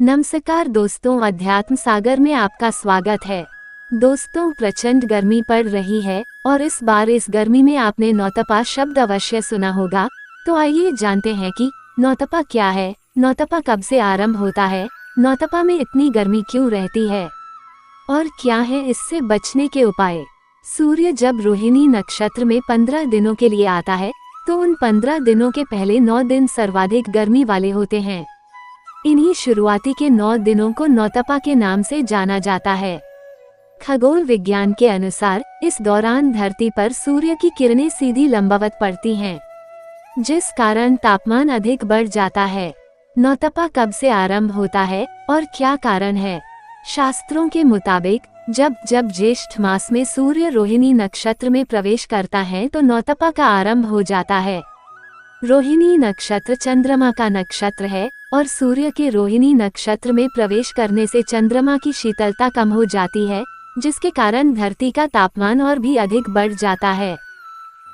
नमस्कार दोस्तों, अध्यात्म सागर में आपका स्वागत है। दोस्तों, प्रचंड गर्मी पड़ रही है और इस बार इस गर्मी में आपने नौतपा शब्द अवश्य सुना होगा। तो आइए जानते हैं कि नौतपा क्या है, नौतपा कब से आरंभ होता है, नौतपा में इतनी गर्मी क्यों रहती है और क्या है इससे बचने के उपाय। सूर्य जब रोहिणी नक्षत्र में 15 दिनों के लिए आता है तो उन 15 दिनों के पहले 9 दिन सर्वाधिक गर्मी वाले होते हैं। इन्हीं शुरुआती के 9 दिनों को नौतपा के नाम से जाना जाता है। खगोल विज्ञान के अनुसार इस दौरान धरती पर सूर्य की किरणें सीधी लंबवत पड़ती हैं, जिस कारण तापमान अधिक बढ़ जाता है। नौतपा कब से आरंभ होता है और क्या कारण है? शास्त्रों के मुताबिक जब ज्येष्ठ मास में सूर्य रोहिणी नक्षत्र में प्रवेश करता है तो नौतपा का आरंभ हो जाता है। रोहिणी नक्षत्र चंद्रमा का नक्षत्र है और सूर्य के रोहिणी नक्षत्र में प्रवेश करने से चंद्रमा की शीतलता कम हो जाती है, जिसके कारण धरती का तापमान और भी अधिक बढ़ जाता है।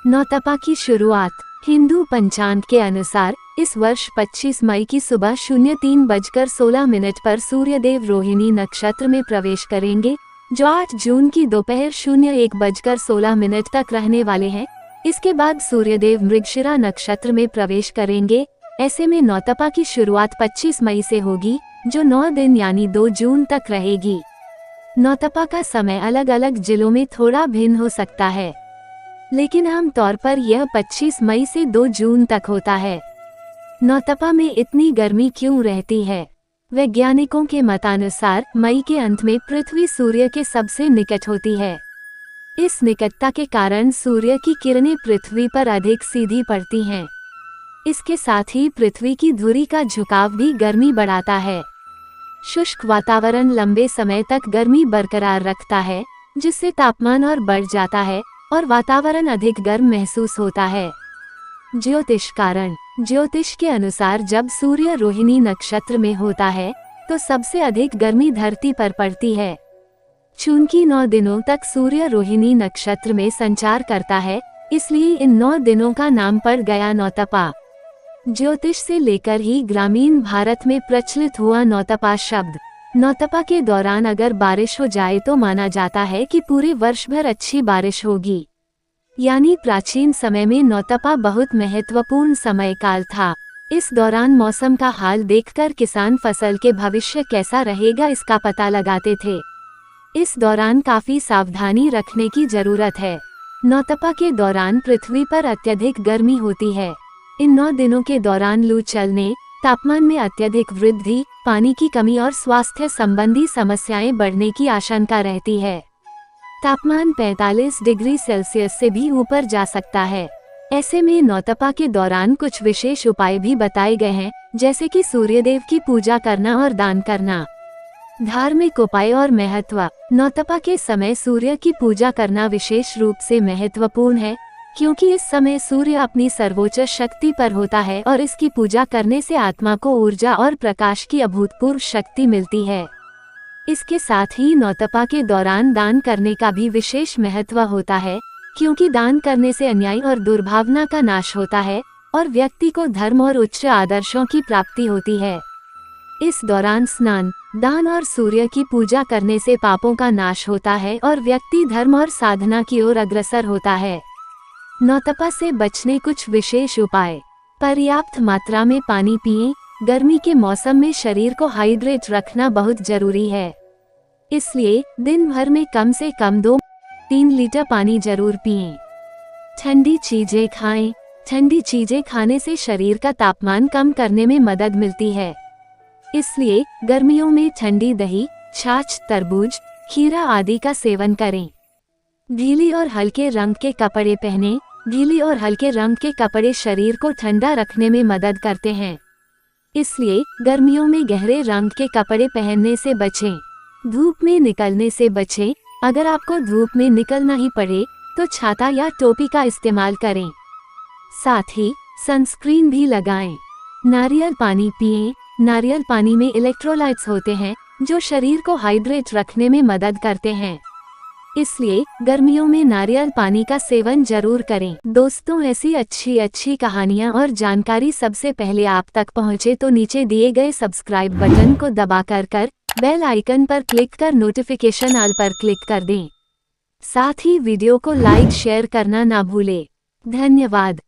नौतपा की शुरुआत हिंदू पंचांग के अनुसार इस वर्ष 25 मई की सुबह 03:16 पर सूर्यदेव रोहिणी नक्षत्र में प्रवेश करेंगे, जो 8 जून की दोपहर 01:16 तक रहने वाले हैं। इसके बाद सूर्यदेव मृगशिरा नक्षत्र में प्रवेश करेंगे। ऐसे में नौतपा की शुरुआत 25 मई से होगी, जो 9 दिन यानी 2 जून तक रहेगी। नौतपा का समय अलग अलग जिलों में थोड़ा भिन्न हो सकता है, लेकिन आमतौर पर यह 25 मई से 2 जून तक होता है। नौतपा में इतनी गर्मी क्यों रहती है? वैज्ञानिकों के मतानुसार मई के अंत में पृथ्वी सूर्य के सबसे निकट होती है। इस निकटता के कारण सूर्य की किरणें पृथ्वी पर अधिक सीधी पड़ती हैं। इसके साथ ही पृथ्वी की धुरी का झुकाव भी गर्मी बढ़ाता है। शुष्क वातावरण लंबे समय तक गर्मी बरकरार रखता है, जिससे तापमान और बढ़ जाता है और वातावरण अधिक गर्म महसूस होता है। ज्योतिष कारण ज्योतिष के अनुसार जब सूर्य रोहिणी नक्षत्र में होता है तो सबसे अधिक गर्मी धरती पर पड़ती है। चूंकि 9 दिनों तक सूर्य रोहिणी नक्षत्र में संचार करता है, इसलिए इन 9 दिनों का नाम पड़ गया नौतपा। ज्योतिष से लेकर ही ग्रामीण भारत में प्रचलित हुआ नौतपा शब्द। नौतपा के दौरान अगर बारिश हो जाए तो माना जाता है कि पूरे वर्ष भर अच्छी बारिश होगी। यानी प्राचीन समय में नौतपा बहुत महत्वपूर्ण समय काल था। इस दौरान मौसम का हाल देखकर किसान फसल के भविष्य कैसा रहेगा इसका पता लगाते थे। इस दौरान काफी सावधानी रखने की जरूरत है। नौतपा के दौरान पृथ्वी पर अत्यधिक गर्मी होती है। इन 9 दिनों के दौरान लू चलने, तापमान में अत्यधिक वृद्धि, पानी की कमी और स्वास्थ्य संबंधी समस्याएं बढ़ने की आशंका रहती है। तापमान 45 डिग्री सेल्सियस से भी ऊपर जा सकता है। ऐसे में नौतपा के दौरान कुछ विशेष उपाय भी बताए गए हैं, जैसे कि सूर्यदेव की पूजा करना और दान करना। धार्मिक उपाय और महत्व। नौतपा के समय सूर्य की पूजा करना विशेष रूप से महत्वपूर्ण है, क्योंकि इस समय सूर्य अपनी सर्वोच्च शक्ति पर होता है और इसकी पूजा करने से आत्मा को ऊर्जा और प्रकाश की अभूतपूर्व शक्ति मिलती है। इसके साथ ही नौतपा के दौरान दान करने का भी विशेष महत्व होता है, क्योंकि दान करने से अन्याय और दुर्भावना का नाश होता है और व्यक्ति को धर्म और उच्च आदर्शों की प्राप्ति होती है। इस दौरान स्नान, दान और सूर्य की पूजा करने से पापों का नाश होता है और व्यक्ति धर्म और साधना की ओर अग्रसर होता है। नौतपा से बचने कुछ विशेष उपाय। पर्याप्त मात्रा में पानी पिएं। गर्मी के मौसम में शरीर को हाइड्रेट रखना बहुत जरूरी है, इसलिए दिन भर में कम से कम 2-3 लीटर पानी जरूर पिएं। ठंडी चीजें खाएं। ठंडी चीजें खाने से शरीर का तापमान कम करने में मदद मिलती है, इसलिए गर्मियों में ठंडी दही, छाछ, तरबूज, खीरा आदि का सेवन करें। ढीली और हल्के रंग के कपड़े पहनें। ढीली और हल्के रंग के कपड़े शरीर को ठंडा रखने में मदद करते हैं, इसलिए गर्मियों में गहरे रंग के कपड़े पहनने से बचें। धूप में निकलने से बचें। अगर आपको धूप में निकलना ही पड़े तो छाता या टोपी का इस्तेमाल करें। साथ ही सनस्क्रीन भी लगाएं। नारियल पानी पिएं। नारियल पानी में इलेक्ट्रोलाइट्स होते हैं, जो शरीर को हाइड्रेट रखने में मदद करते हैं। इसलिए गर्मियों में नारियल पानी का सेवन जरूर करें। दोस्तों, ऐसी अच्छी कहानियाँ और जानकारी सबसे पहले आप तक पहुँचे तो नीचे दिए गए सब्सक्राइब बटन को दबाकर बेल आइकन पर क्लिक कर नोटिफिकेशन ऑल पर क्लिक कर दें। साथ ही वीडियो को लाइक शेयर करना ना भूलें। धन्यवाद।